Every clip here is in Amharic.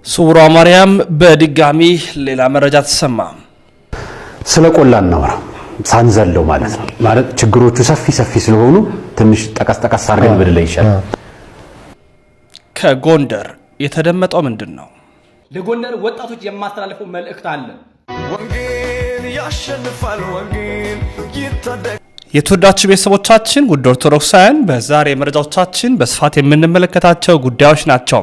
ሱራ ማርያም በድጋሚ ሌላ መረጃ ተሰማ። ስለ ቆላን ነው ሳንዘለው ማለት ነው። ማለት ችግሮቹ ሰፊ ስለሆኑ ትንሽ ጠቀስ አድርገን ብንለይ ይሻላል። ከጎንደር የተደመጠው ምንድነው? ለጎንደር ወጣቶች የማስተላለፈው መልእክት አለ። ወንጌል ያሸንፋል፣ ወንጌል ይታደጋል። የተወዳችሁ ቤተሰቦቻችን ውድ ኦርቶዶክሳውያን በዛሬ መረጃዎቻችን በስፋት የምንመለከታቸው ጉዳዮች ናቸው።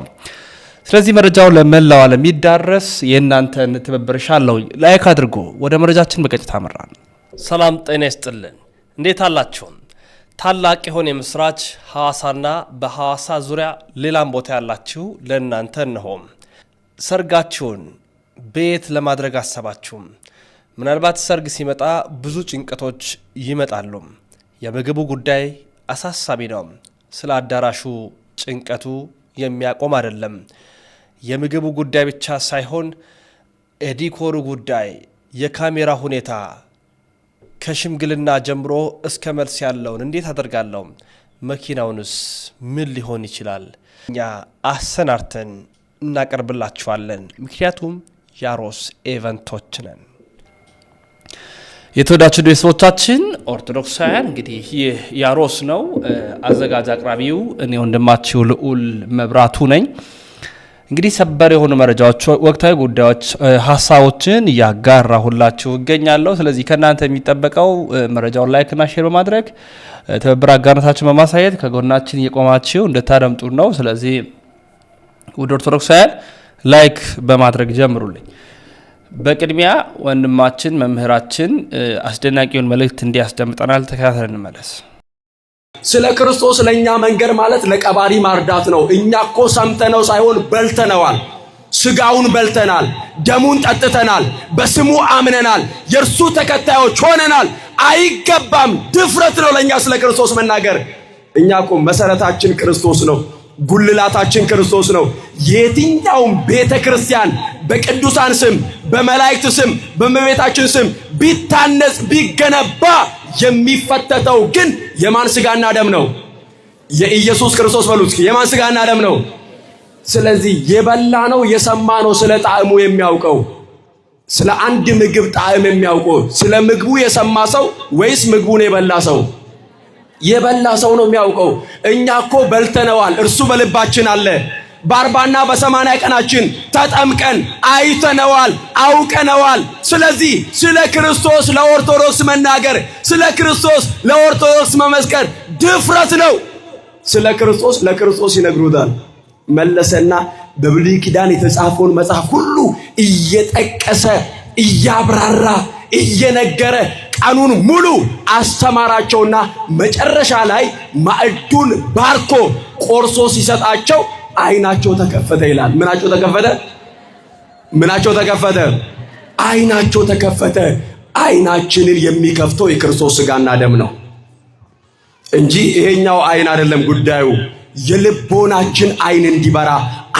ስለዚህ መረጃው ለመላው ዓለም ይዳረስ የእናንተን ትብብር ሻለው ላይክ አድርጉ። ወደ መረጃችን በቀጥታ አመራን። ሰላም ጤና ይስጥልን። እንዴት አላችሁ? ታላቅ የሆነ የምስራች ሐዋሳና በሐዋሳ ዙሪያ ሌላም ቦታ ያላችሁ ለእናንተ ነው። ሰርጋችሁን ቤት ለማድረግ አሰባችሁ? ምናልባት ሰርግ ሲመጣ ብዙ ጭንቀቶች ይመጣሉ። የምግቡ ጉዳይ አሳሳቢ ነው። ስለ አዳራሹ ጭንቀቱ የሚያቆም አይደለም። የምግቡ ጉዳይ ብቻ ሳይሆን የዲኮሩ ጉዳይ፣ የካሜራ ሁኔታ ከሽምግልና ጀምሮ እስከ መልስ ያለውን እንዴት አደርጋለሁ? መኪናውንስ ምን ሊሆን ይችላል? እኛ አሰናርተን እናቀርብላችኋለን። ምክንያቱም ያሮስ ኢቨንቶች ነን። የተወዳችሁ ቤተሰቦቻችን ኦርቶዶክሳውያን እንግዲህ ይህ ያሮስ ነው። አዘጋጅ አቅራቢው እኔ ወንድማችሁ ልዑል መብራቱ ነኝ። እንግዲህ ሰበር የሆኑ መረጃዎች፣ ወቅታዊ ጉዳዮች፣ ሀሳቦችን እያጋራሁላችሁ እገኛለሁ። ስለዚህ ከእናንተ የሚጠበቀው መረጃውን ላይክ እና ሼር በማድረግ ትብብር አጋርነታችሁን በማሳየት ከጎናችን እየቆማችሁ እንድታደምጡ ነው። ስለዚህ ውድ ኦርቶዶክሳውያን ላይክ በማድረግ ጀምሩልኝ። በቅድሚያ ወንድማችን መምህራችን አስደናቂውን መልእክት እንዲያስደምጠናል። ተከታተልን እንመለስ። ስለ ክርስቶስ ለኛ መንገር ማለት ለቀባሪ ማርዳት ነው። እኛ እኮ ሰምተነው ሳይሆን በልተነዋል። ስጋውን በልተናል፣ ደሙን ጠጥተናል፣ በስሙ አምነናል፣ የእርሱ ተከታዮች ሆነናል። አይገባም፣ ድፍረት ነው ለኛ ስለ ክርስቶስ መናገር። እኛ እኮ መሰረታችን ክርስቶስ ነው። ጉልላታችን ክርስቶስ ነው። የትኛውም ቤተ ክርስቲያን በቅዱሳን ስም፣ በመላእክት ስም፣ በእመቤታችን ስም ቢታነጽ ቢገነባ የሚፈተተው ግን የማን ስጋና ደም ነው? የኢየሱስ ክርስቶስ በሉት። የማን ስጋና ደም ነው? ስለዚህ የበላ ነው የሰማ ነው ስለ ጣዕሙ የሚያውቀው፣ ስለ አንድ ምግብ ጣዕም የሚያውቀው ስለ ምግቡ የሰማ ሰው ወይስ ምግቡን የበላ ሰው? የበላ ሰው ነው የሚያውቀው። እኛ እኮ በልተነዋል፣ እርሱ በልባችን አለ። በ40ና በ80 ቀናችን ተጠምቀን አይተነዋል፣ አውቀነዋል። ስለዚህ ስለ ክርስቶስ ለኦርቶዶክስ መናገር፣ ስለ ክርስቶስ ለኦርቶዶክስ መመስከር ድፍረት ነው። ስለ ክርስቶስ ለክርስቶስ ይነግሩታል። መለሰና በብሉይ ኪዳን የተጻፈውን መጽሐፍ ሁሉ እየጠቀሰ እያብራራ እየነገረ ቀኑን ሙሉ አስተማራቸውና መጨረሻ ላይ ማዕዱን ባርኮ ቆርሶ ሲሰጣቸው አይናቸው ተከፈተ ይላል። ምናቸው ተከፈተ? ምናቸው ተከፈተ? አይናቸው ተከፈተ። አይናችንን የሚከፍተው የክርስቶስ ስጋና ደም ነው እንጂ ይሄኛው አይን አይደለም ጉዳዩ። የልቦናችን አይን እንዲበራ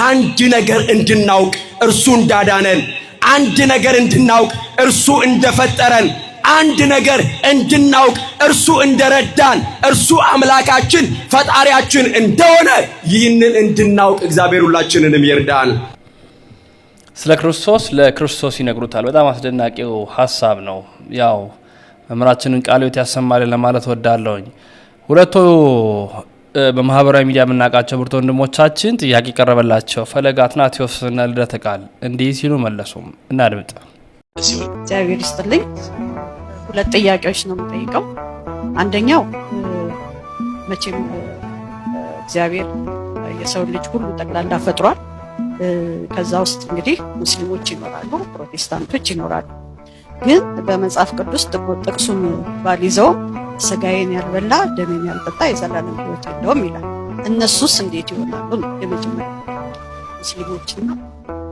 አንድ ነገር እንድናውቅ እርሱ እንዳዳነን፣ አንድ ነገር እንድናውቅ እርሱ እንደፈጠረን፣ አንድ ነገር እንድናውቅ እርሱ እንደረዳን፣ እርሱ አምላካችን ፈጣሪያችን እንደሆነ ይህንን እንድናውቅ እግዚአብሔር ሁላችንንም ይርዳን። ስለ ክርስቶስ ለክርስቶስ ይነግሩታል። በጣም አስደናቂው ሐሳብ ነው። ያው መምህራችንን ቃለ ሕይወት ያሰማልን ለማለት ወዳለሁኝ። ሁለቱ በማህበራዊ ሚዲያ የምናውቃቸው ብርቱ ወንድሞቻችን ጥያቄ ቀረበላቸው። ፈለገ አትናቴዎስና ልደተ ቃል እንዲህ ሲሉ መለሱም። እናድምጥ። እግዚአብሔር ይስጥልኝ። ሁለት ጥያቄዎች ነው የምጠይቀው። አንደኛው መቼም እግዚአብሔር የሰው ልጅ ሁሉ ጠቅላላ ፈጥሯል። ከዛ ውስጥ እንግዲህ ሙስሊሞች ይኖራሉ፣ ፕሮቴስታንቶች ይኖራሉ። ግን በመጽሐፍ ቅዱስ ጥቅሱን ባልይዘው ስጋዬን ያልበላ ደሜን ያልጠጣ የዘላለም ሕይወት የለውም ይላል። እነሱስ እንዴት ይሆናሉ? የመጀመሪያ ሙስሊሞችና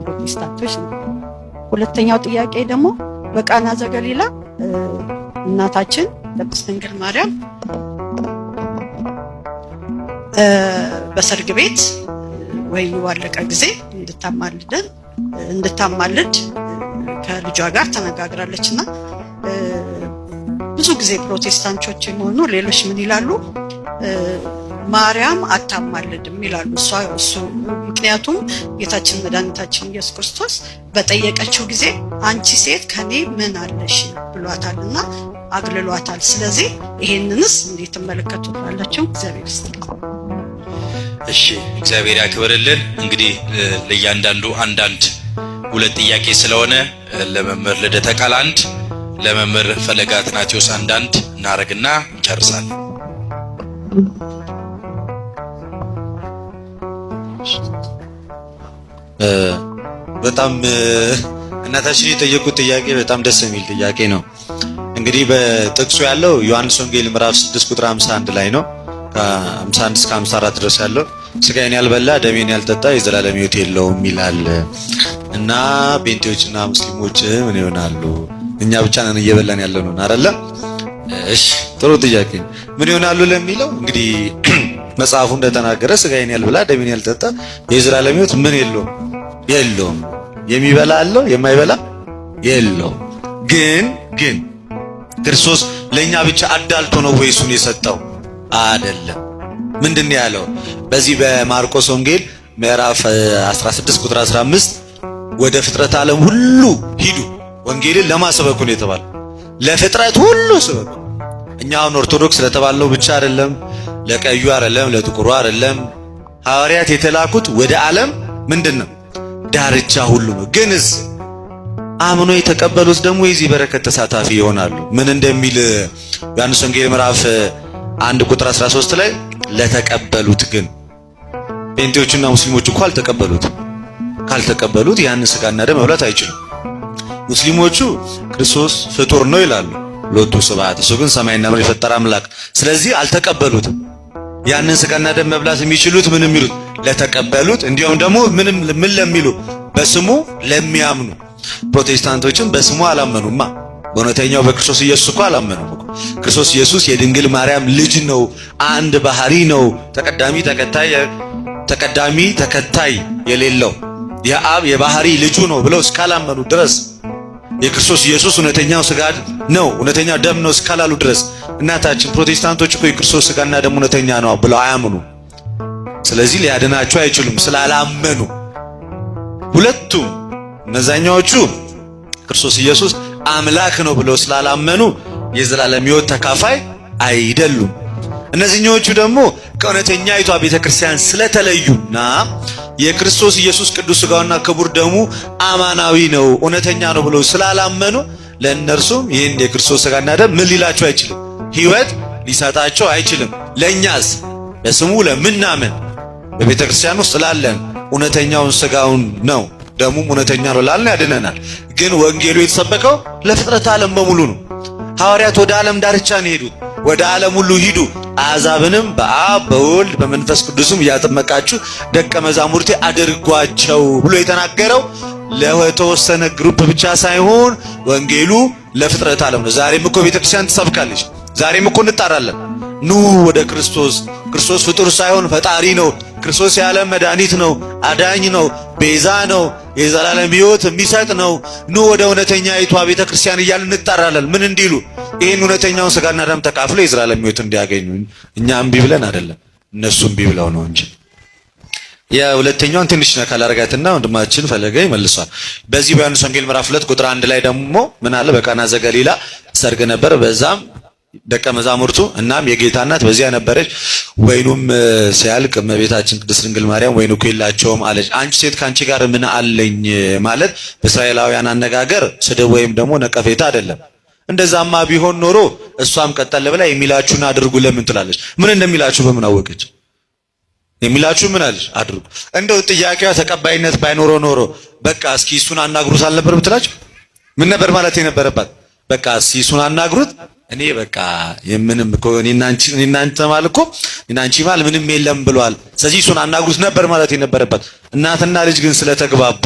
ፕሮቴስታንቶች ነው። ሁለተኛው ጥያቄ ደግሞ በቃና ዘገሊላ እናታችን ቅድስት ድንግል ማርያም በሰርግ ቤት ወይኑ ባለቀ ጊዜ እንድታማልድ ከልጇ ጋር ተነጋግራለችና ብዙ ጊዜ ፕሮቴስታንቶች የሆኑ ሌሎች ምን ይላሉ? ማርያም አታማልድም ይላሉ። እሱ ምክንያቱም ጌታችን መድኃኒታችን ኢየሱስ ክርስቶስ በጠየቀችው ጊዜ አንቺ ሴት ከኔ ምን አለሽ ብሏታልና አግልሏታል። ስለዚህ ይሄንንስ እንዴት ተመለከቱታላችሁ? እግዚአብሔር ይስጥልኝ። እሺ እግዚአብሔር ያክብርልን። እንግዲህ ለእያንዳንዱ አንዳንድ ሁለት ጥያቄ ስለሆነ ለመምህር ልደተ ቃል አንድ፣ ለመምህር ፈለገ አትናቴዎስ አንዳንድ እናረግና እንጨርሳለን። በጣም እናታችን የጠየቁት ጥያቄ በጣም ደስ የሚል ጥያቄ ነው። እንግዲህ በጥቅሱ ያለው ዮሐንስ ወንጌል ምዕራፍ 6 ቁጥር 51 ላይ ነው። ከ51 እስከ 54 ድረስ ያለው ስጋዬን ያልበላ ደሜን ያልጠጣ የዘላለም ሕይወት የለውም ይላል እና ጴንጤዎችና ሙስሊሞች ምን ይሆናሉ? እኛ ብቻ ነን እየበላን ያለው ነው አይደለ? እሺ ጥሩ ጥያቄ። ምን ይሆናሉ ለሚለው እንግዲህ መጽሐፉ እንደተናገረ ስጋዬን ያልበላ ደሜን ያልጠጣ የዘላለም ሕይወት ምን የለውም። የሚበላ አለው፣ የማይበላ የለውም። ግን ክርስቶስ ለኛ ብቻ አዳልቶ ነው ወይ እሱን የሰጠው? አይደለም። ምንድነው ያለው? በዚህ በማርቆስ ወንጌል ምዕራፍ 16 ቁጥር 15 ወደ ፍጥረት ዓለም ሁሉ ሂዱ፣ ወንጌልን ለማሰበክ ነው የተባለው። ለፍጥረት ሁሉ ስበክ። እኛ አሁን ኦርቶዶክስ ስለተባለው ብቻ አይደለም፣ ለቀዩ አይደለም፣ ለጥቁሩ አይደለም። ሐዋርያት የተላኩት ወደ ዓለም ምንድነው ዳርቻ ሁሉ ነው። ግንስ አምኖ የተቀበሉት ደግሞ የዚህ በረከት ተሳታፊ ይሆናሉ። ምን እንደሚል ዮሐንስ ወንጌል ምዕራፍ 1 ቁጥር 13 ላይ ለተቀበሉት ግን ጴንጤዎችና ሙስሊሞች እንኳን አልተቀበሉት። ካልተቀበሉት ያን ስጋና ደም መብላት አይችሉም። ሙስሊሞቹ ክርስቶስ ፍጡር ነው ይላሉ፣ ሎቱ ስብሐት፣ እሱ ግን ሰማይና ምድር የፈጠረ አምላክ። ስለዚህ አልተቀበሉትም። ያንን ስጋና ደም መብላት የሚችሉት ምን የሚሉት ለተቀበሉት፣ እንዲሁም ደግሞ ምን ለሚሉ በስሙ ለሚያምኑ። ፕሮቴስታንቶችም በስሙ አላመኑማ። በእውነተኛው በክርስቶስ ኢየሱስ እኮ አላመኑም እኮ። ክርስቶስ ኢየሱስ የድንግል ማርያም ልጅ ነው፣ አንድ ባህሪ ነው፣ ተቀዳሚ ተከታይ የሌለው የአብ የባህሪ ልጁ ነው ብለው እስካላመኑ ድረስ የክርስቶስ ኢየሱስ እውነተኛው ስጋ ነው እውነተኛ ደም ነው እስካላሉ ድረስ እናታችን ፕሮቴስታንቶች እኮ የክርስቶስ ስጋና ደም እውነተኛ ነው ብለው አያምኑ። ስለዚህ ሊያድናቸው አይችሉም ስላላመኑ። ሁለቱም እነዛኛዎቹ ክርስቶስ ኢየሱስ አምላክ ነው ብለው ስላላመኑ የዘላለም ሕይወት ተካፋይ አይደሉም። እነዚህኞቹ ደግሞ ከእውነተኛይቷ ቤተክርስቲያን ስለተለዩና የክርስቶስ ኢየሱስ ቅዱስ ስጋውና ክቡር ደሙ አማናዊ ነው እውነተኛ ነው ብለው ስላላመኑ ለእነርሱም ይህን የክርስቶስ ስጋና ደም ምን ሊላቸው አይችልም፣ ሕይወት ሊሰጣቸው አይችልም። ለእኛስ በስሙ ለምናምን በቤተክርስቲያን ውስጥ ላለን እውነተኛውን ስጋውን ነው ደሙም እውነተኛ ነው ላልን ያድነናል። ግን ወንጌሉ የተሰበከው ለፍጥረት ዓለም በሙሉ ነው። ሐዋርያት ወደ ዓለም ዳርቻ ነው ሄዱት። ወደ ዓለም ሁሉ ሂዱ አሕዛብንም በአብ በወልድ በመንፈስ ቅዱስም እያጠመቃችሁ ደቀ መዛሙርቴ አድርጓቸው ብሎ የተናገረው ለተወሰነ ግሩፕ ብቻ ሳይሆን ወንጌሉ ለፍጥረት ዓለም ነው። ዛሬም እኮ ቤተክርስቲያን ትሰብካለች። ዛሬም እኮ እንጣራለን። ኑ ወደ ክርስቶስ። ክርስቶስ ፍጡር ሳይሆን ፈጣሪ ነው። ክርስቶስ የዓለም መድኃኒት ነው፣ አዳኝ ነው፣ ቤዛ ነው፣ የዘላለም ሕይወት የሚሰጥ ነው። ኑ ወደ እውነተኛይቷ ቤተክርስቲያን እያልን እንጣራለን። ምን እንዲሉ? ይህን እውነተኛውን ስጋና ደም ተካፍለው የዘላለም ሕይወት እንዲያገኙ። እኛ እምቢ ብለን አይደለም፣ እነሱ እምቢ ብለው ነው እንጂ። የሁለተኛውን ትንሽ ነካ ላደርጋትና ወንድማችን ፈለገ ይመልሷል። በዚህ በዮሐንስ ወንጌል ምዕራፍ 2 ቁጥር 1 ላይ ደግሞ ምን አለ? በቃና ዘገሊላ ሰርግ ነበር፣ በዛም ደቀ መዛሙርቱ እናም የጌታ እናት በዚያ ነበረች። ወይኑም ሲያልቅ እመቤታችን ቅድስት ድንግል ማርያም ወይኑ እኮ የላቸውም አለች። አንቺ ሴት ካንቺ ጋር ምን አለኝ ማለት በእስራኤላውያን አነጋገር ስድብ ወይም ደግሞ ነቀፌታ አይደለም። እንደዛማ ቢሆን ኖሮ እሷም ቀጠል ብላ የሚላችሁን አድርጉ ለምን ትላለች? ምን እንደሚላችሁ በምን አወቀች? የሚላችሁ ምን አለች? አድርጉ። እንደው ጥያቄዋ ተቀባይነት ባይኖረው ኖሮ በቃ እስኪ እሱን አናግሩት አልነበር ብትላችሁ? ምን ነበር ማለት የነበረባት? በቃ እስኪ እሱን አናግሩት፣ እኔ በቃ የምንም እኮ እኔና አንቺ ማለት እኮ እኔና አንቺ ማለት ምንም የለም ብሏል፣ ስለዚህ እሱን አናግሩት ነበር ማለት የነበረባት። እናትና ልጅ ግን ስለተግባቡ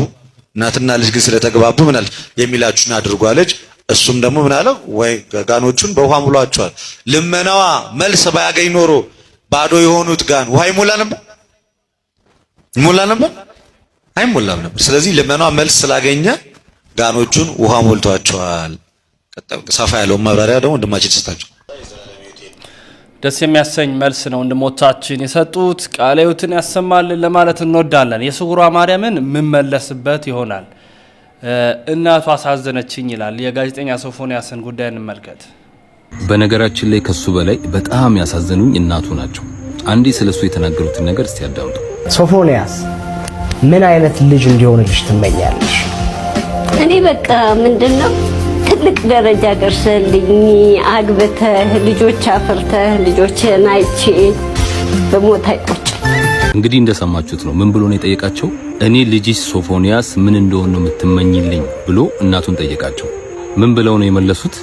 ምን አለች? የሚላችሁን አድርጉ አለች። እሱም ደግሞ ምን አለው? ወይ ጋኖቹን በውሃ ሙሏቸዋል። ልመናዋ መልስ ባያገኝ ኖሮ ባዶ የሆኑት ጋን ውሃ ይሞላ ነበር? አይሞላም ነበር። ስለዚህ ልመናዋ መልስ ስላገኘ ጋኖቹን ውሃ ሞልቷቸዋል። ሰፋ ያለው ማብራሪያ ደግሞ ወንድማችን ተሰጣቸው። ደስ የሚያሰኝ መልስ ነው ወንድሞቻችን የሰጡት። ቃለ ሕይወትን ያሰማልን ለማለት እንወዳለን። የስውሯ ማርያምን የምመለስበት ይሆናል። እናቷ አሳዘነችኝ ይላል። የጋዜጠኛ ሶፎንያስን ጉዳይ እንመልከት። በነገራችን ላይ ከሱ በላይ በጣም ያሳዘኑኝ እናቱ ናቸው። አንዴ ስለሱ የተናገሩትን ነገር እስቲ ያዳምጡ። ሶፎንያስ ምን አይነት ልጅ እንዲሆንልሽ ትመኛለሽ? እኔ በቃ ምንድነው ትልቅ ደረጃ ደርሰልኝ አግብተህ ልጆች አፍርተህ ልጆችን አይቼ በሞት አይቆጭ። እንግዲህ እንደሰማችሁት ነው። ምን ብሎ ነው የጠየቃቸው? እኔ ልጅሽ ሶፎንያስ ምን እንደሆነ ነው የምትመኝልኝ ብሎ እናቱን ጠየቃቸው። ምን ብለው ነው የመለሱት?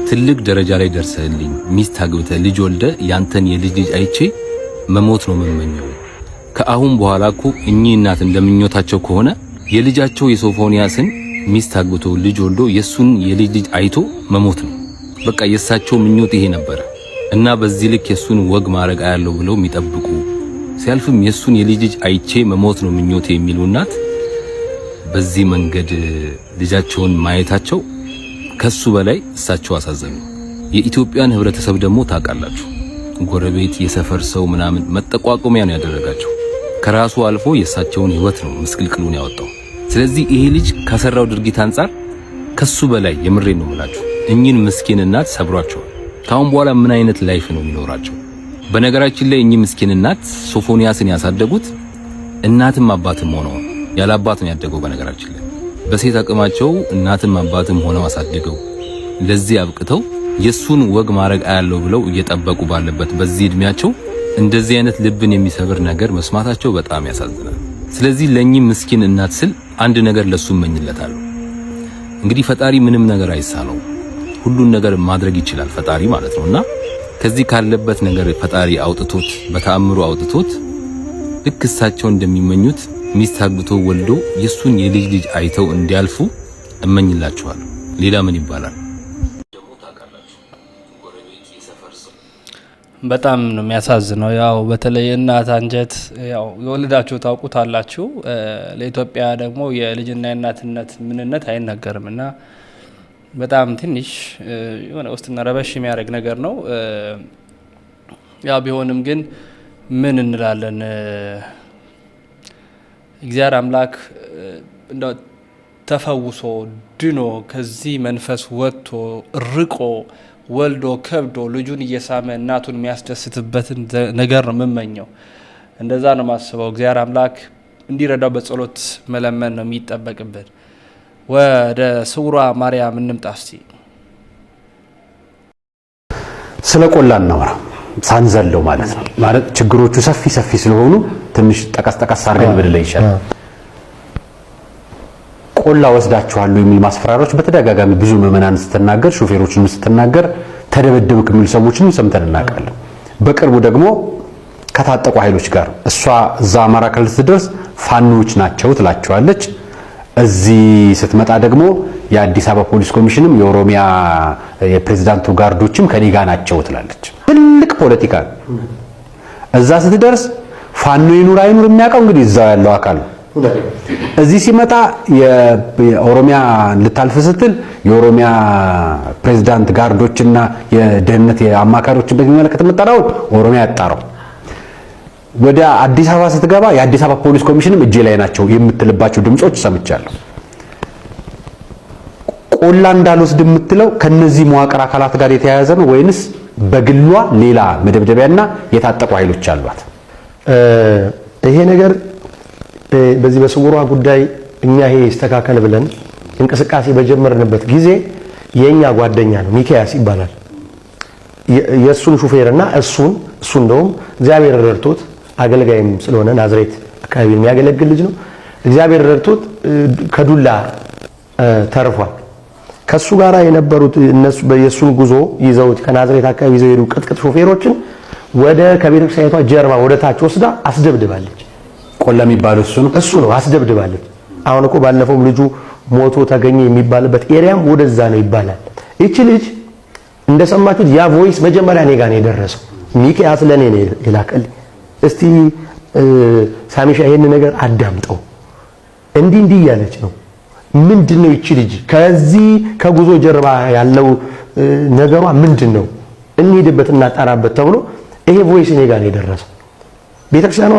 ትልቅ ደረጃ ላይ ደርሰልኝ ሚስት አግብተህ ልጅ ወልደ ያንተን የልጅ ልጅ አይቼ መሞት ነው የምመኘው። ከአሁን በኋላ እኮ እኚህ እናት እንደምኞታቸው ከሆነ የልጃቸው የሶፎንያስን ሚስት አግብቶ ልጅ ወልዶ የሱን የልጅ ልጅ አይቶ መሞት ነው። በቃ የሳቸው ምኞት ይሄ ነበር እና በዚህ ልክ የሱን ወግ ማረግ አያለው ብለው የሚጠብቁ ሲያልፍም የሱን የልጅ ልጅ አይቼ መሞት ነው ምኞቴ የሚሉ እናት በዚህ መንገድ ልጃቸውን ማየታቸው ከሱ በላይ እሳቸው አሳዘኑ። የኢትዮጵያን ህብረተሰብ ደግሞ ታውቃላችሁ፣ ጎረቤት የሰፈር ሰው ምናምን መጠቋቆሚያ ነው ያደረጋቸው። ከራሱ አልፎ የእሳቸውን ህይወት ነው ምስቅልቅሉን ያወጣው። ስለዚህ ይሄ ልጅ ከሰራው ድርጊት አንፃር ከሱ በላይ የምሬን ነው የምላችሁ እኚህን ምስኪን እናት ሰብሯቸዋል። ካሁን በኋላ ምን አይነት ላይፍ ነው የሚኖራቸው? በነገራችን ላይ እኚህ ምስኪን እናት ሶፎንያስን ያሳደጉት እናትም አባትም ሆነው ያለ አባት ነው ያደገው። በነገራችን ላይ በሴት አቅማቸው እናትም አባትም ሆነው አሳድገው ለዚህ አብቅተው የሱን ወግ ማረግ አያለው ብለው እየጠበቁ ባለበት በዚህ እድሜያቸው እንደዚህ አይነት ልብን የሚሰብር ነገር መስማታቸው በጣም ያሳዝናል። ስለዚህ ለኚህ ምስኪን እናት ስል አንድ ነገር ለሱ እመኝለታለሁ። እንግዲህ ፈጣሪ ምንም ነገር አይሳነው፣ ሁሉን ነገር ማድረግ ይችላል ፈጣሪ ማለት ነውና ከዚህ ካለበት ነገር ፈጣሪ አውጥቶት በተአምሩ አውጥቶት ልክ እሳቸው እንደሚመኙት ሚስት አግብቶ ወልዶ የሱን የልጅ ልጅ አይተው እንዲያልፉ እመኝላችኋለሁ። ሌላ ምን ይባላል? በጣም ነው የሚያሳዝነው። ያው በተለይ እናት አንጀት ያው የወለዳችሁ ታውቁታላችሁ። ለኢትዮጵያ ደግሞ የልጅና የእናትነት ምንነት አይነገርም እና በጣም ትንሽ የሆነ ውስጥና ረበሽ የሚያደርግ ነገር ነው። ያው ቢሆንም ግን ምን እንላለን? እግዚአብሔር አምላክ እንደው ተፈውሶ ድኖ ከዚህ መንፈስ ወጥቶ ርቆ ወልዶ ከብዶ ልጁን እየሳመ እናቱን የሚያስደስትበትን ነገር ነው የምመኘው። እንደዛ ነው ማስበው። እግዚአብሔር አምላክ እንዲረዳው በጸሎት መለመን ነው የሚጠበቅብን። ወደ ስውሯ ማርያም እንምጣ እስቲ። ስለ ቆላ እናወራ ሳንዘለው ማለት ነው። ማለት ችግሮቹ ሰፊ ሰፊ ስለሆኑ ትንሽ ጠቀስ ጠቀስ አድርገን ብንለይ ይሻላል። ቆላ ወስዳችኋል የሚል ማስፈራሪያዎች በተደጋጋሚ ብዙ ምዕመናን ስትናገር፣ ሹፌሮችን ስትናገር ተደበደብክ የሚሉ ሰዎችን ሰምተን እናውቃለን። በቅርቡ ደግሞ ከታጠቁ ኃይሎች ጋር እሷ እዛ አማራ ክልል ስትደርስ ፋኖች ናቸው ትላቸዋለች። እዚህ ስትመጣ ደግሞ የአዲስ አበባ ፖሊስ ኮሚሽንም የኦሮሚያ የፕሬዝዳንቱ ጋርዶችም ከኔ ጋር ናቸው ትላለች። ትልቅ ፖለቲካ እዛ ስትደርስ ፋኖ ይኑር አይኑር የሚያውቀው እንግዲህ እዛው ያለው አካል ነው። እዚህ ሲመጣ የኦሮሚያ ልታልፍ ስትል የኦሮሚያ ፕሬዝዳንት ጋርዶችና የደህንነት አማካሪዎችን በሚመለከት መጣራው ኦሮሚያ ያጣራው። ወደ አዲስ አበባ ስትገባ የአዲስ አበባ ፖሊስ ኮሚሽንም እጄ ላይ ናቸው የምትልባቸው ድምጾች ሰምቻለሁ። ቆላ እንዳልወስድ የምትለው ከነዚህ መዋቅር አካላት ጋር የተያያዘ ነው ወይንስ በግሏ ሌላ መደብደቢያና የታጠቁ ኃይሎች አሏት? ይሄ ነገር በዚህ በስውሯ ጉዳይ እኛ ይሄ ይስተካከል ብለን እንቅስቃሴ በጀመርንበት ጊዜ የኛ ጓደኛ ነው ሚካያስ ይባላል። የሱን ሹፌርና እሱ እንደውም እግዚአብሔር ረድቶት አገልጋይም ስለሆነ ናዝሬት አካባቢ የሚያገለግል ልጅ ነው። እግዚአብሔር ረድቶት ከዱላ ተርፏል። ከሱ ጋር የነበሩት እነሱ በየሱን ጉዞ ይዘውት ከናዝሬት አካባቢ ይዘው ሄዱ ቅጥቅጥ ሾፌሮችን ወደ ከቤተክርስቲያኗ ጀርባ ወደ ታች ወስዳ አስደብድባለች። ቆላ የሚባለው እሱ ነው አስደብድባለች። አሁን እኮ ባለፈው ልጁ ሞቶ ተገኘ የሚባልበት ኤሪያም ወደዛ ነው ይባላል። እቺ ልጅ እንደሰማችሁት ያ ቮይስ መጀመሪያ እኔ ጋር ነው የደረሰው። ሚካያስ ለኔ ነው የላከልኝ። እስቲ ሳሚሻ ይሄን ነገር አዳምጠው። እንዲህ እያለች ነው። ምንድነው እቺ ልጅ ከዚህ ከጉዞ ጀርባ ያለው ነገሯ ምንድነው? እንሂድበት እናጣራበት ተብሎ ይሄ ቮይስ እኔ ጋር ነው የደረሰው። ቤተክርስቲያኗ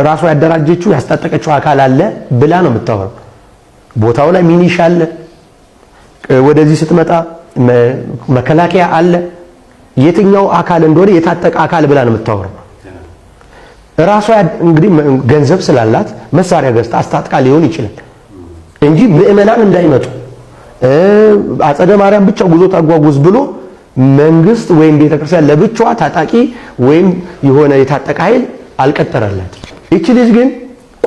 ራሷ ያደራጀችው ያስታጠቀችው አካል አለ ብላ ነው የምታወራው። ቦታው ላይ ሚኒሻ አለ፣ ወደዚህ ስትመጣ መከላከያ አለ። የትኛው አካል እንደሆነ የታጠቀ አካል ብላ ነው የምታወራው። ራሷ እንግዲህ ገንዘብ ስላላት መሳሪያ ገዝታ አስታጥቃ ሊሆን ይችላል እንጂ ምእመናን እንዳይመጡ አጸደ ማርያም ብቻ ጉዞ ታጓጉዝ ብሎ መንግስት ወይም ቤተክርስቲያን ለብቻዋ ታጣቂ ወይም የሆነ የታጠቀ ኃይል አልቀጠረላት። እቺ ልጅ ግን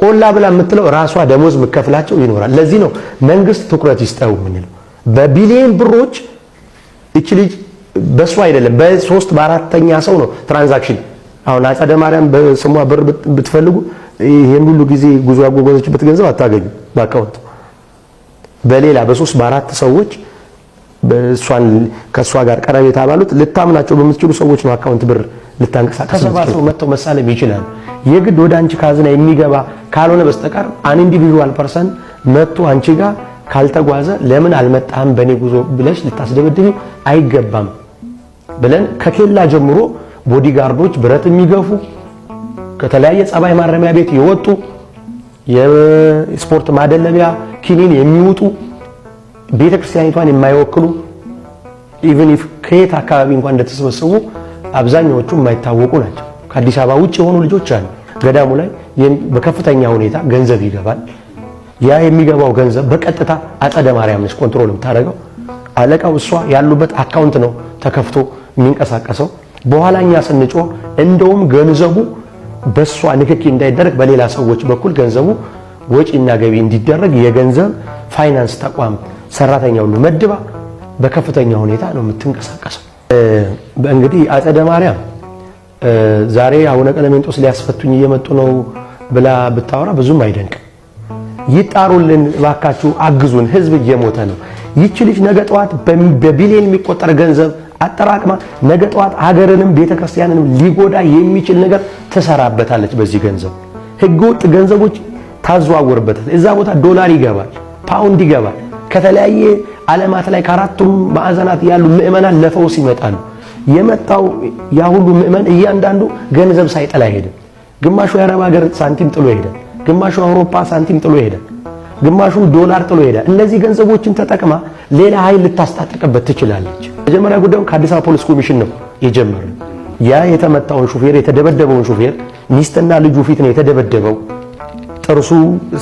ቆላ ብላ የምትለው ራሷ ደሞዝ መከፍላቸው ይኖራል። ለዚህ ነው መንግስት ትኩረት ይስጠው የምንለው። በቢሊየን ብሮች እቺ ልጅ በሷ አይደለም በ3 በ4ኛ ሰው ነው ትራንዛክሽን። አሁን አጸደ ማርያም በስሟ ብር ብትፈልጉ ይሄን ሁሉ ጊዜ ጉዞ ያጓጓዘችበት ገንዘብ አታገኙ በአካውንት። በሌላ በ3 በ4 ሰዎች በሷን ከሷ ጋር ቀረቤታ ባሉት ልታምናቸው በምትችሉ ሰዎች ነው አካውንት ብር ልታንቀሳቀስ። ተሰባስበው መጥተው መሳለም ይችላል። የግድ ወደ አንቺ ካዝና የሚገባ ካልሆነ በስተቀር አን ኢንዲቪጁዋል ፐርሰን መጥቶ አንቺ ጋር ካልተጓዘ ለምን አልመጣም በኔ ጉዞ ብለሽ ልታስደብድቢ አይገባም ብለን ከኬላ ጀምሮ ቦዲጋርዶች ብረት የሚገፉ ከተለያየ ጸባይ ማረሚያ ቤት የወጡ የስፖርት ማደለቢያ ኪኒን የሚውጡ ቤተክርስቲያኒቷን የማይወክሉ ኢቭን ኢፍ ከየት አካባቢ እንኳን እንደተሰበሰቡ አብዛኛዎቹ የማይታወቁ ናቸው። ከአዲስ አበባ ውጭ የሆኑ ልጆች አሉ። ገዳሙ ላይ በከፍተኛ ሁኔታ ገንዘብ ይገባል። ያ የሚገባው ገንዘብ በቀጥታ አጸደ ማርያም ነች ኮንትሮል የምታደርገው። አለቃው እሷ ያሉበት አካውንት ነው ተከፍቶ የሚንቀሳቀሰው። በኋላኛ ስንጮህ እንደውም ገንዘቡ በሷ ንክኪ እንዳይደረግ በሌላ ሰዎች በኩል ገንዘቡ ወጪና ገቢ እንዲደረግ የገንዘብ ፋይናንስ ተቋም ሰራተኛ ሁሉ መድባ በከፍተኛ ሁኔታ ነው የምትንቀሳቀሰው። እንግዲህ አጸደ ማርያም ዛሬ አቡነ ቀለሜንጦስ ሊያስፈቱኝ እየመጡ ነው ብላ ብታወራ ብዙም አይደንቅም። ይጣሩልን ባካችሁ፣ አግዙን፣ ህዝብ እየሞተ ነው። ይቺ ልጅ ነገ ጠዋት በቢሊየን የሚቆጠር ገንዘብ አጠራቅማ ነገ ጠዋት ሀገርንም ቤተክርስቲያንንም ሊጎዳ የሚችል ነገር ትሰራበታለች። በዚህ ገንዘብ ህገወጥ ገንዘቦች ታዘዋውርበታል። እዛ ቦታ ዶላር ይገባል፣ ፓውንድ ይገባል። ከተለያየ ዓለማት ላይ ከአራቱም ማዕዘናት ያሉ ምእመናን ለፈውስ ይመጣሉ። የመጣው ያ ሁሉ ምእመን እያንዳንዱ ገንዘብ ሳይጥል አይሄድም። ግማሹ የአረብ ሀገር ሳንቲም ጥሎ ይሄዳል፣ ግማሹ አውሮፓ ሳንቲም ጥሎ ይሄዳል፣ ግማሹ ዶላር ጥሎ ይሄዳል። እነዚህ ገንዘቦችን ተጠቅማ ሌላ ኃይል ልታስታጥቅበት ትችላለች። መጀመሪያ ጉዳዩ ከአዲስ አበባ ፖሊስ ኮሚሽን ነው የጀመረው። ያ የተመታውን ሹፌር የተደበደበውን ሹፌር ሚስትና ልጁ ፊት ነው የተደበደበው። ጥርሱ፣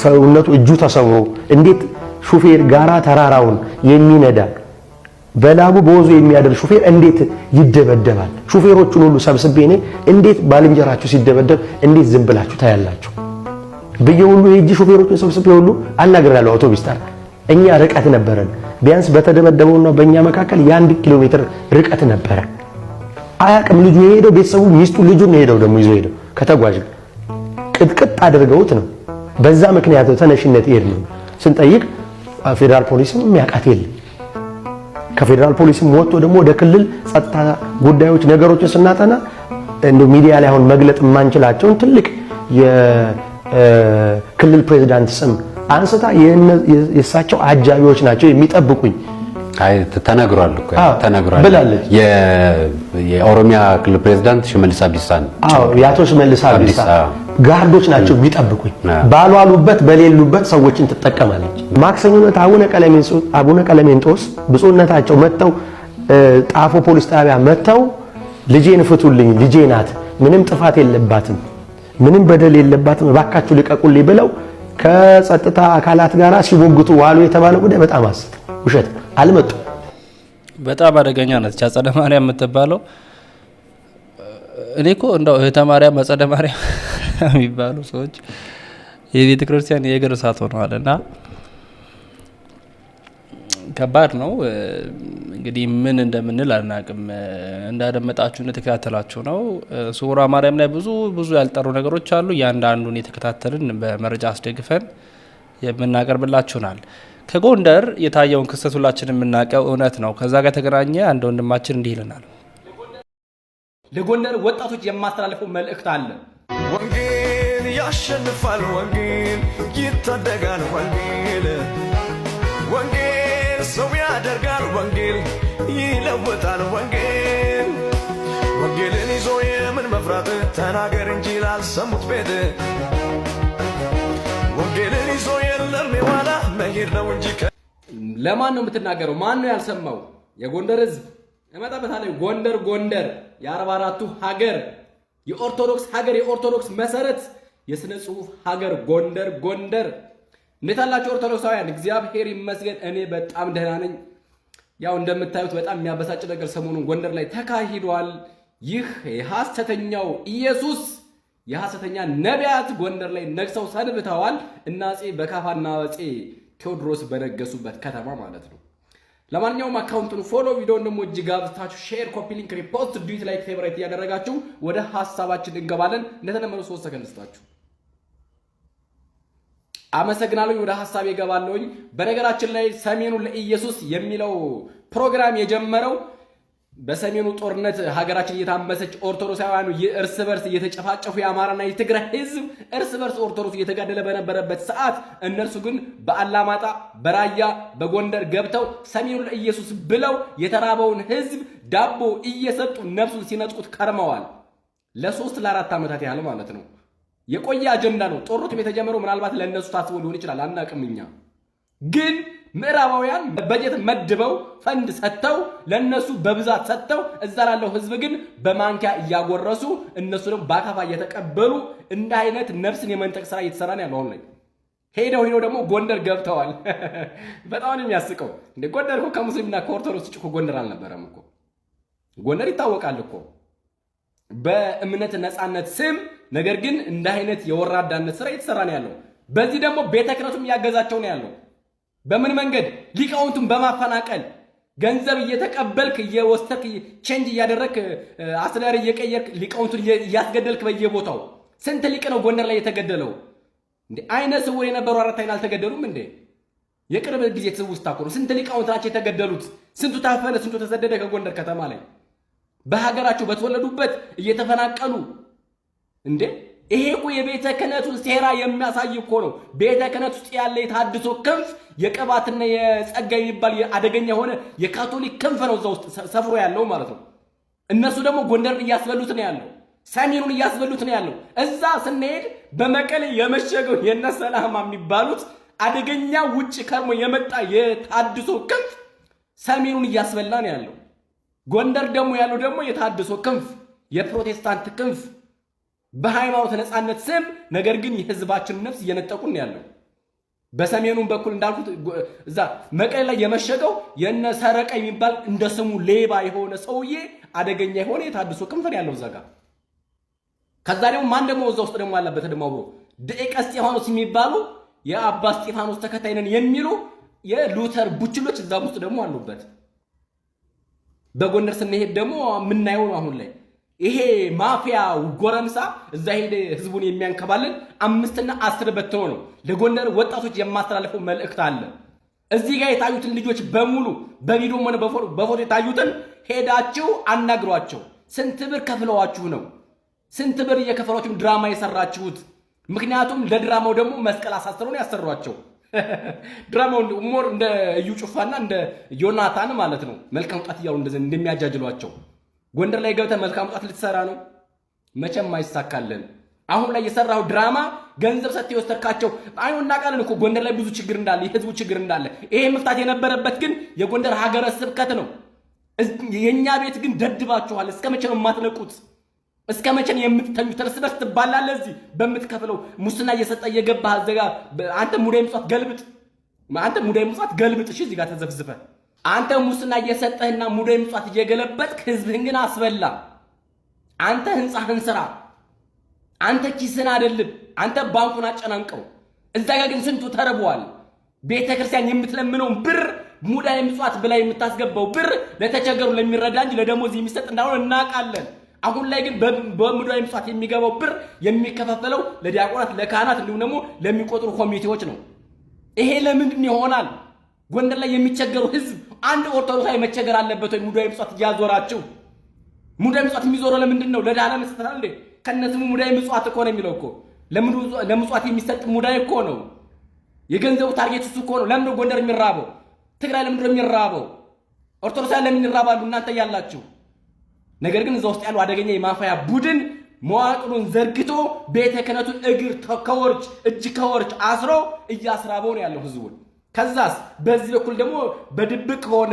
ሰውነቱ፣ እጁ ተሰብሮ እንዴት ሹፌር ጋራ ተራራውን የሚነዳ በላቡ በወዙ የሚያደር ሹፌር እንዴት ይደበደባል? ሹፌሮቹን ሁሉ ሰብስቤ እኔ እንዴት ባልንጀራችሁ ሲደበደብ እንዴት ዝም ብላችሁ ታያላችሁ ብዬ ሁሉ የእጅ ሹፌሮቹን ሰብስቤ ሁሉ አናግራለሁ። አውቶቡስ ተራ እኛ ርቀት ነበረን። ቢያንስ በተደበደበውና በእኛ መካከል የ1 ኪሎ ሜትር ርቀት ነበረ። አያቅም ልጁ የሄደው ቤተሰቡ ሚስቱ ልጁን ሄደው ደግሞ ይዞ ሄደው ከተጓዥ ቅጥቅጥ አድርገውት ነው። በዛ ምክንያት ተነሽነት ይሄድ ነው ስንጠይቅ ፌደራል ፖሊስም የሚያውቃት የለም። ከፌደራል ፖሊስም ወጥቶ ደግሞ ወደ ክልል ጸጥታ ጉዳዮች ነገሮችን ስናጠና እንደ ሚዲያ ላይ አሁን መግለጥ የማንችላቸውን ትልቅ የክልል ፕሬዝዳንት ስም አንስታ የእሳቸው አጃቢዎች ናቸው የሚጠብቁኝ ተነግሯል እኮ ተነግሯል ብላለች። የኦሮሚያ ክልል ፕሬዝዳንት ሽመልስ አብዲሳ ነው። አዎ የአቶ ሽመልስ አብዲሳ ጋርዶች ናቸው የሚጠብቁኝ። ባሏሉበት በሌሉበት ሰዎችን ትጠቀማለች። ማክሰኞነት አቡነ ቀለሜንጦስ ብፁዕነታቸው መተው ጣፎ ፖሊስ ጣቢያ መተው ልጄን ፍቱልኝ፣ ልጄ ናት፣ ምንም ጥፋት የለባትም፣ ምንም በደል የለባትም፣ እባካችሁ ልቀቁልኝ ብለው ከጸጥታ አካላት ጋር ሲሞግቱ ዋሉ የተባለው ጉዳይ በጣም ሐሰት ውሸት። አልመጡ። በጣም አደገኛ ነች አጸደ ማርያም የምትባለው። እኔ እኮ እንደው እህተ ማርያም አጸደ ማርያም የሚባሉ ሰዎች የቤተ ክርስቲያን የእግር እሳት ሆነዋል እና ከባድ ነው። እንግዲህ ምን እንደምንል አናቅም። እንዳደመጣችሁ እንደተከታተላችሁ ነው። ስውሯ ማርያም ላይ ብዙ ያልጠሩ ነገሮች አሉ። ያንዳንዱን የተከታተልን በመረጃ አስደግፈን የምናቀርብላችሁናል። ከጎንደር የታየውን ክስተት ሁላችንም የምናውቀው እውነት ነው። ከዛ ጋር ተገናኘ አንድ ወንድማችን እንዲህ ይለናል። ለጎንደር ወጣቶች የማስተላልፈው መልእክት አለ። ወንጌል ያሸንፋል፣ ወንጌል ይታደጋል፣ ወንጌል ሰው ያደርጋል፣ ወንጌል ይለውጣል፣ ወንጌልን መፍራት ተናገር እንጂ ላልሰሙት ቤት ወንጌልን ይዞ የለም የዋላ መሄድ ነው እንጂ ለማን ነው የምትናገረው? ማን ነው ያልሰማው? የጎንደር ህዝብ እመጣበታለሁ። ጎንደር የ44ቱ ሀገር የኦርቶዶክስ ሀገር የኦርቶዶክስ መሰረት የስነ ጽሁፍ ሀገር ጎንደር። እንዴት አላችሁ ኦርቶዶክሳውያን? እግዚአብሔር ይመስገን እኔ በጣም ደህና ነኝ። ያው እንደምታዩት በጣም የሚያበሳጭ ነገር ሰሞኑን ጎንደር ላይ ተካሂዷል። ይህ የሐሰተኛው ኢየሱስ የሐሰተኛ ነቢያት ጎንደር ላይ ነግሰው ሰንብተዋል። እና አፄ በካፋና አፄ ቴዎድሮስ በነገሱበት ከተማ ማለት ነው። ለማንኛውም አካውንቱን ፎሎ፣ ቪዲዮውን ደግሞ እጅግ አብዝታችሁ ሼር፣ ኮፒ ሊንክ፣ ሪፖስት፣ ዱት፣ ላይክ፣ ፌቨራይት እያደረጋችሁ ወደ ሐሳባችን እንገባለን። እንደተለመደው 3 ሰከንድ ስጣችሁ። አመሰግናለሁ። ወደ ሐሳብ ይገባለሁኝ። በነገራችን ላይ ሰሜኑ ለኢየሱስ የሚለው ፕሮግራም የጀመረው በሰሜኑ ጦርነት ሀገራችን እየታመሰች ኦርቶዶክሳውያኑ እርስ በርስ እየተጨፋጨፉ የአማራና የትግራይ ህዝብ እርስ በርስ ኦርቶዶክስ እየተጋደለ በነበረበት ሰዓት እነርሱ ግን በአላማጣ፣ በራያ፣ በጎንደር ገብተው ሰሜኑ ለኢየሱስ ብለው የተራበውን ህዝብ ዳቦ እየሰጡ ነፍሱን ሲነጥቁት ከርመዋል። ለ3 ለ4 ዓመታት ያህል ማለት ነው። የቆየ አጀንዳ ነው። ጦርነቱም የተጀመረው ምናልባት ለእነሱ ታስቦ ሊሆን ይችላል፣ አናውቅም። እኛ ግን ምዕራባውያን በጀት መድበው ፈንድ ሰጥተው ለነሱ በብዛት ሰጥተው እዛ ላለው ህዝብ ግን በማንኪያ እያጎረሱ እነሱ ደግሞ በአካፋ እየተቀበሉ እንደ አይነት ነፍስን የመንጠቅ ስራ እየተሰራ ነው ያለው። አሁን ላይ ሄደው ደግሞ ጎንደር ገብተዋል። በጣም ነው የሚያስቀው። እንደ ጎንደር እኮ ከሙስሊምና ከኦርቶዶክስ ውጭ እኮ ጎንደር አልነበረም እኮ። ጎንደር ይታወቃል እኮ በእምነት ነፃነት ስም፣ ነገር ግን እንደ አይነት የወራዳነት ስራ እየተሰራ ነው ያለው። በዚህ ደግሞ ቤተ ክህነቱም እያገዛቸው ነው ያለው። በምን መንገድ? ሊቃውንቱን በማፈናቀል ገንዘብ እየተቀበልክ እየወሰድክ ቼንጅ እያደረክ አስተዳደር እየቀየርክ ሊቃውንቱን እያስገደልክ በየቦታው። ስንት ሊቅ ነው ጎንደር ላይ የተገደለው? እንዴ አይነ ስውር የነበሩ አራት አይን አልተገደሉም እንዴ? የቅርብ ጊዜ ትውስታ እኮ ነው። ስንት ሊቃውንት ናቸው የተገደሉት? ስንቱ ታፈነ፣ ስንቱ ተሰደደ ከጎንደር ከተማ ላይ በሀገራቸው በተወለዱበት እየተፈናቀሉ። እንዴ ይሄ እኮ የቤተ ክህነቱን ሴራ የሚያሳይ እኮ ነው። ቤተ ክህነት ውስጥ ያለ የታድሶ ክንፍ የቅባትና የጸጋ የሚባል አደገኛ የሆነ የካቶሊክ ክንፍ ነው እዛ ውስጥ ሰፍሮ ያለው ማለት ነው። እነሱ ደግሞ ጎንደርን እያስበሉት ነው ያለው፣ ሰሜኑን እያስበሉት ነው ያለው። እዛ ስንሄድ በመቀሌ የመሸገው የነሰላማ የሚባሉት አደገኛ ውጭ ከርሞ የመጣ የታድሶ ክንፍ ሰሜኑን እያስበላ ነው ያለው። ጎንደር ደግሞ ያለው ደግሞ የታድሶ ክንፍ የፕሮቴስታንት ክንፍ በሃይማኖት ነፃነት ስም ነገር ግን የህዝባችንን ነፍስ እየነጠቁን ያለው። በሰሜኑም በኩል እንዳልኩት እዛ መቀሌ ላይ የመሸገው የነ ሰረቀ የሚባል እንደ ስሙ ሌባ የሆነ ሰውዬ አደገኛ የሆነ የታድሶ ክንፍ ያለው እዛ ጋር። ከዛ ደግሞ ማን ደግሞ እዛ ውስጥ ደግሞ አለበት ደግሞ አብሮ ደቂቀ እስጢፋኖስ የሚባሉ የአባ እስጢፋኖስ ተከታይ ነን የሚሉ የሉተር ቡችሎች እዛ ውስጥ ደግሞ አሉበት። በጎንደር ስንሄድ ደግሞ የምናየው ነው አሁን ላይ ይሄ ማፊያ ጎረምሳ እዛ ሄደ ህዝቡን የሚያንከባልን 5 እና 10 በትኖ ነው። ለጎንደር ወጣቶች የማስተላለፈው መልእክት አለ። እዚህ ጋር የታዩትን ልጆች በሙሉ በቪዲዮም ሆነ በፎቶ የታዩትን ሄዳችሁ አናግሯቸው። ስንት ብር ከፍለዋችሁ ነው? ስንት ብር እየከፈሏችሁ ድራማ የሰራችሁት? ምክንያቱም ለድራማው ደግሞ መስቀል አሳስረው ነው ያሰሯቸው። ድራማው ሞር እንደ እዩ ጩፋና እንደ ዮናታን ማለት ነው መልካም ጣት ያው እንደሚያጃጅሏቸው። ጎንደር ላይ ገብተህ መልካም ጣት ልትሰራ ነው? መቼም አይሳካልን። አሁን ላይ የሰራው ድራማ ገንዘብ ሰጥተህ የወሰድካቸው አይኑ እናውቃለን እኮ ጎንደር ላይ ብዙ ችግር እንዳለ፣ የህዝቡ ችግር እንዳለ። ይሄ መፍታት የነበረበት ግን የጎንደር ሀገረ ስብከት ነው። የኛ ቤት ግን ደድባችኋል። እስከ መቼ ነው የማትነቁት? እስከ መቼ ነው የምትተኙት? እርስ በርስ ትባላለህ። እዚህ በምትከፍለው ሙስና እየሰጠ እየገባህ እዚያ አንተ ሙዳይ ምጽዋት ገልብጥ። አንተ ሙዳይ ምጽዋት ገልብጥ። እሺ እዚህ ጋር ተዘፍዝፈህ አንተ ሙስና እየሰጠህና ሙዳይ ምጽዋት እየገለበጥክ ህዝብህን ግን አስበላ። አንተ ህንጻህን ስራ። አንተ ኪስን አይደለም፣ አንተ ባንኩን አጨናንቀው። እዛ ጋር ግን ስንቱ ተርቧል። ቤተ ክርስቲያን የምትለምነውን ብር ሙዳይ ምጽዋት ብላ የምታስገባው ብር ለተቸገሩ ለሚረዳ እንጂ ለደሞዝ የሚሰጥ እንዳልሆነ እናውቃለን። አሁን ላይ ግን በሙዳይ ምጽዋት የሚገባው ብር የሚከፋፈለው ለዲያቆናት፣ ለካህናት እንዲሁም ደግሞ ለሚቆጥሩ ኮሚቴዎች ነው። ይሄ ለምንድን ይሆናል? ጎንደር ላይ የሚቸገሩ ህዝብ አንድ ኦርቶዶክሳዊ መቸገር አለበት ወይ? ሙዳይ ምጽዋት እያዞራችሁ ሙዳይ ምጽዋት የሚዞረው ለምንድን ነው? ለዳለ መስጠት አይደል? ከነስሙ ሙዳይ ምጽዋት እኮ ነው የሚለው እኮ። ለምጽዋት የሚሰጥ ሙዳይ እኮ ነው። የገንዘቡ ታርጌት እሱ እኮ ነው። ለምን ጎንደር የሚራበው? ትግራይ ለምን የሚራበው? ኦርቶዶክሳውያን ለምን ይራባሉ? እናንተ ያላችሁ ነገር ግን እዛ ውስጥ ያለው አደገኛ የማፋያ ቡድን መዋቅሩን ዘርግቶ ቤተ ክህነቱን እግር ከወርች እጅ ከወርች አስሮ እያስራበው ነው ያለው ህዝቡን። ከዛስ በዚህ በኩል ደግሞ በድብቅ ሆነ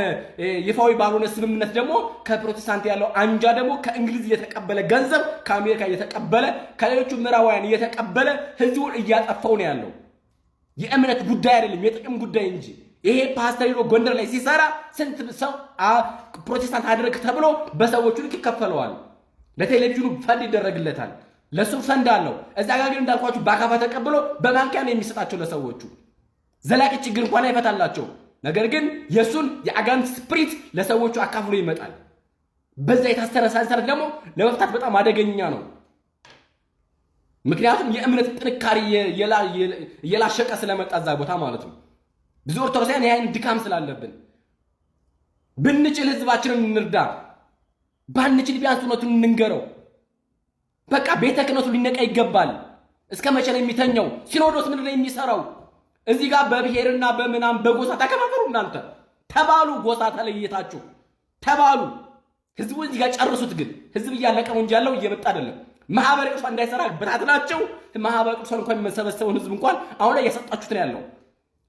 ይፋዊ ባልሆነ ስምምነት ደግሞ ከፕሮቴስታንት ያለው አንጃ ደግሞ ከእንግሊዝ እየተቀበለ ገንዘብ ከአሜሪካ እየተቀበለ ከሌሎቹ ምዕራባውያን እየተቀበለ ህዝቡን እያጠፋው ነው ያለው። የእምነት ጉዳይ አይደለም የጥቅም ጉዳይ እንጂ። ይሄ ፓስተር ሄዶ ጎንደር ላይ ሲሰራ ስንት ሰው ፕሮቴስታንት አደረግ ተብሎ በሰዎቹ ልክ ይከፈለዋል። ለቴሌቪዥኑ ፈንድ ይደረግለታል፣ ለሱ ፈንድ አለው። እዛ ጋር ግን እንዳልኳችሁ በአካፋ ተቀብሎ በማንኪያ ነው የሚሰጣቸው ለሰዎቹ። ዘላቂ ችግር እንኳን አይፈታላቸው። ነገር ግን የሱን የአጋንንት ስፕሪት ለሰዎቹ አካፍሎ ይመጣል። በዛ የታሰረ ሰንሰለት ደግሞ ለመፍታት በጣም አደገኛ ነው። ምክንያቱም የእምነት ጥንካሬ የላሸቀ ስለመጣ እዛ ቦታ ማለት ነው። ብዙ ኦርቶዶክሳውያን ይሄን ድካም ስላለብን ብንችል ህዝባችንን እንርዳ፣ ባንችል ቢያንስ እውነቱን እንንገረው። በቃ ቤተ ክህነቱ ሊነቃ ይገባል። እስከ መቼ ነው የሚተኛው? ሲኖዶስ ምንድን ነው የሚሰራው? እዚህ ጋር በብሔርና በምናም በጎሳ ተከፋፈሉ። እናንተ ተባሉ፣ ጎሳ ተለይታችሁ ተባሉ። ህዝቡ እዚህ ጋር ጨርሱት። ግን ህዝብ እያለቀ ነው እንጂ ያለው እየመጣ አይደለም። ማህበረ ቅዱሳን እንዳይሰራ በታትናቸው። ማህበረ ቅዱሳን እንኳን የሚሰበሰበውን ህዝብ እንኳን አሁን ላይ እያሰጣችሁት ነው ያለው።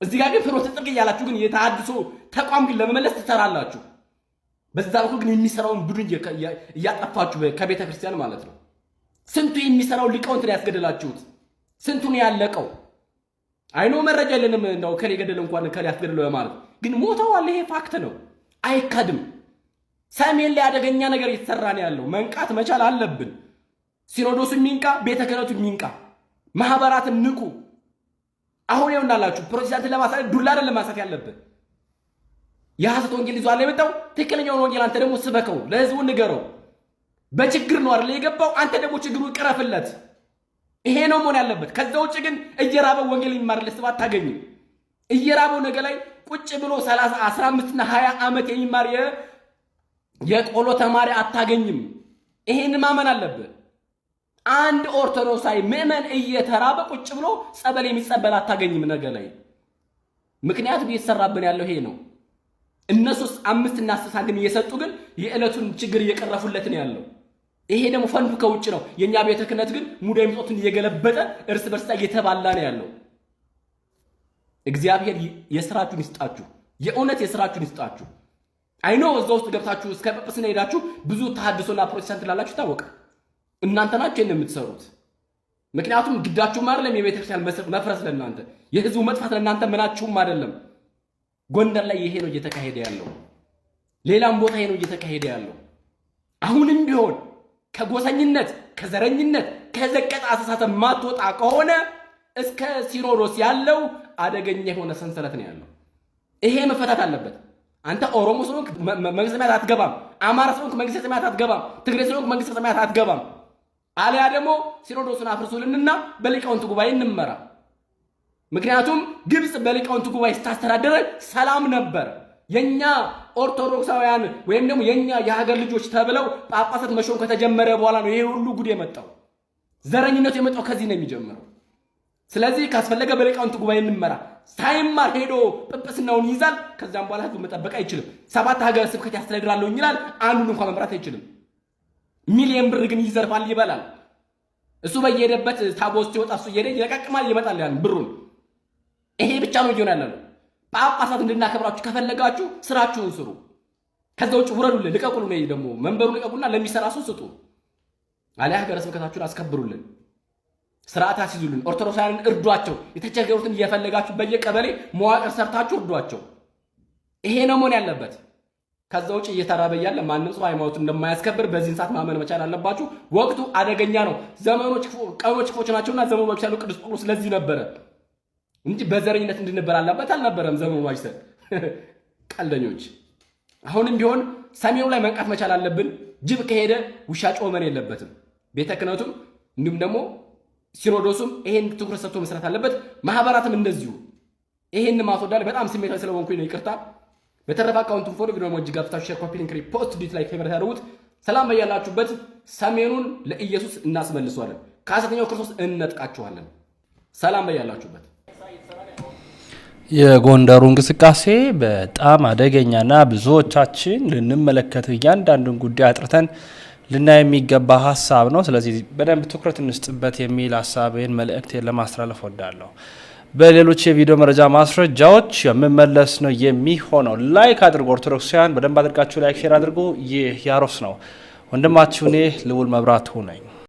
እዚህ ጋር ግን ፍኖተ ጽድቅ እያላችሁ ግን የተሐድሶ ተቋም ግን ለመመለስ ትሰራላችሁ። በዛ በኩል ግን የሚሰራውን ቡድን እያጠፋችሁ ከቤተ ክርስቲያን ማለት ነው። ስንቱ የሚሰራው ሊቃውንት ነው ያስገደላችሁት። ስንቱ ነው ያለቀው። አይኖ መረጃ የለንም እንደው ከሌ ገደለ እንኳን ከሌ ያስገደለው ማለት ግን ሞተዋል። ይሄ ፋክት ነው፣ አይካድም። ሰሜን ላይ አደገኛ ነገር እየተሰራ ነው ያለው። መንቃት መቻል አለብን። ሲኖዶሱ ሚንቃ፣ ቤተ ክህነቱ ሚንቃ፣ ማህበራትን ንቁ። አሁን ይኸውናላችሁ ፕሮቴስታንትን ለማሳደድ ዱላ አይደለም ማሳት ያለብን። የሐሰት ወንጌል ይዟል የመጣው ትክክለኛውን ወንጌል አንተ ደግሞ ስበከው፣ ለህዝቡ ንገረው። በችግር ነው አይደል የገባው፣ አንተ ደግሞ ችግሩን ቅረፍለት። ይሄ ነው መሆን ያለበት። ከዛ ውጭ ግን እየራበው ወንጌል የሚማርለት ሰው አታገኝም። እየራበው ነገ ላይ ቁጭ ብሎ 30 15 እና 20 ዓመት የሚማር የቆሎ ተማሪ አታገኝም። ይሄን ማመን አለበት። አንድ ኦርቶዶክሳዊ ምዕመን እየተራበ ቁጭ ብሎ ጸበል የሚጸበል አታገኝም ነገ ላይ። ምክንያቱም እየተሰራብን ያለው ይሄ ነው። እነሱስ 5 እና 10 ሳንቲም እየሰጡ ግን የዕለቱን ችግር እየቀረፉለት ነው ያለው። ይሄ ደግሞ ፈንዱ ከውጭ ነው። የኛ ቤተ ክህነት ግን ሙዳይ ምጾቱን እየገለበጠ እርስ በርስ እየተባላ ነው ያለው። እግዚአብሔር የሥራችሁን ይስጣችሁ፣ የእውነት የሥራችሁን ይስጣችሁ። አይኖ እዛ ውስጥ ገብታችሁ እስከ ጵጵስና ሄዳችሁ ብዙ ተሐድሶና ፕሮቴስታንት ላላችሁ ይታወቃል። እናንተ ናችሁ ይሄን የምትሰሩት። ምክንያቱም ግዳችሁ አይደለም የቤተ ክርስቲያን መፍረስ ለእናንተ፣ የህዝቡ መጥፋት ለእናንተ ምናችሁም አይደለም። ጎንደር ላይ ይሄ ነው እየተካሄደ ያለው። ሌላም ቦታ ይሄ ነው እየተካሄደ ያለው። አሁንም ቢሆን ከጎሰኝነት ከዘረኝነት ከዘቀጠ አስተሳሰብ ማትወጣ ከሆነ እስከ ሲኖዶስ ያለው አደገኛ የሆነ ሰንሰለት ነው ያለው። ይሄ መፈታት አለበት። አንተ ኦሮሞ ስለሆንክ መንግስተ ሰማያት አትገባም፣ አማራ ስለሆንክ መንግስተ ሰማያት አትገባም፣ ትግሬ ስለሆንክ መንግስተ ሰማያት አትገባም። አለያ ደግሞ ሲኖዶሱን አፍርሱልንና በሊቃውንት ጉባኤ እንመራ። ምክንያቱም ግብጽ በሊቃውንት ጉባኤ ስታስተዳደረ ሰላም ነበር። የኛ ኦርቶዶክሳውያን ወይም ደግሞ የኛ የሀገር ልጆች ተብለው ጳጳሳት መሾም ከተጀመረ በኋላ ነው ይሄ ሁሉ ጉድ የመጣው። ዘረኝነቱ የመጣው ከዚህ ነው የሚጀምረው። ስለዚህ ካስፈለገ በሊቃውንት ጉባኤ እንመራ። ሳይማር ሄዶ ጵጵስናውን ይዛል። ከዛም በኋላ ህዝቡ መጠበቅ አይችልም። 7 ሀገረ ስብከት ያስተዳድራለሁ ይላል። አንዱን እንኳን መምራት አይችልም። ሚሊየን ብር ግን ይዘርፋል፣ ይበላል። እሱ በየሄደበት ታቦት ሲወጣ እሱ እየሄደ ይለቀቅማል፣ ይመጣል ያን ብሩን። ይሄ ብቻ ነው እየሆነ ያለው። ጳጳሳት እንድናከብራችሁ ከፈለጋችሁ ስራችሁን ስሩ። ከዛ ውጭ ውረዱልን፣ ልቀቁልን። ወይ ደግሞ መንበሩ ልቀቁና ለሚሰራ ሰው ስጡ። አለያ ሀገረ ስብከታችሁን አስከብሩልን፣ ስርዓት አስይዙልን፣ ኦርቶዶክሳውያንን እርዷቸው። የተቸገሩትን እየፈለጋችሁ በየቀበሌ መዋቅር ሰርታችሁ እርዷቸው። ይሄ ነው መሆን ያለበት። ከዛ ውጭ እየተራበ ያለ ማንም ሰው ሃይማኖቱን እንደማያስከብር በዚህን ሰዓት ማመን መቻል አለባችሁ። ወቅቱ አደገኛ ነው። ዘመኖች ቀኖች ክፎች ናቸውና ዘመኖች ያሉ ቅዱስ ጳውሎስ ስለዚህ ነበረ እንጂ በዘረኝነት እንድንበር አለበት አልነበረም። ዘመኑ አይሰጥ ቀልደኞች። አሁንም ቢሆን ሰሜኑ ላይ መንቃት መቻል አለብን። ጅብ ከሄደ ውሻ ጮመን የለበትም። ቤተ ክህነቱም እንዲሁም ደግሞ ሲኖዶሱም ይሄን ትኩረት ሰጥቶ መስራት አለበት። ማህበራትም እንደዚሁ ይሄን ማስወዳድ በጣም ስሜታዊ ስለሆንኩኝ ነው፣ ይቅርታ። በተረፈ አካውንቱን ፎሎ ቪዲዮ ሞጅ ጋብታችሁ ሼር፣ ኮፒ ሊንክ፣ ሪፖስት፣ ዲት ላይክ ፌቨር ያደርጉት። ሰላም በያላችሁበት። ሰሜኑን ለኢየሱስ እናስመልሰዋለን፣ ከሐሰተኛው ክርስቶስ እንነጥቃችኋለን። ሰላም በያላችሁበት። የጎንደሩ እንቅስቃሴ በጣም አደገኛና ብዙዎቻችን ልንመለከት እያንዳንዱን ጉዳይ አጥርተን ልናይ የሚገባ ሀሳብ ነው። ስለዚህ በደንብ ትኩረት እንስጥበት የሚል ሀሳብን መልእክቴን ለማስተላለፍ ወዳለሁ። በሌሎች የቪዲዮ መረጃ ማስረጃዎች የምመለስ ነው የሚሆነው። ላይክ አድርጉ። ኦርቶዶክሳውያን በደንብ አድርጋችሁ ላይክ ሼር አድርጉ። ይህ ያሮስ ነው። ወንድማችሁ እኔ ልዑል መብራቱ ነኝ።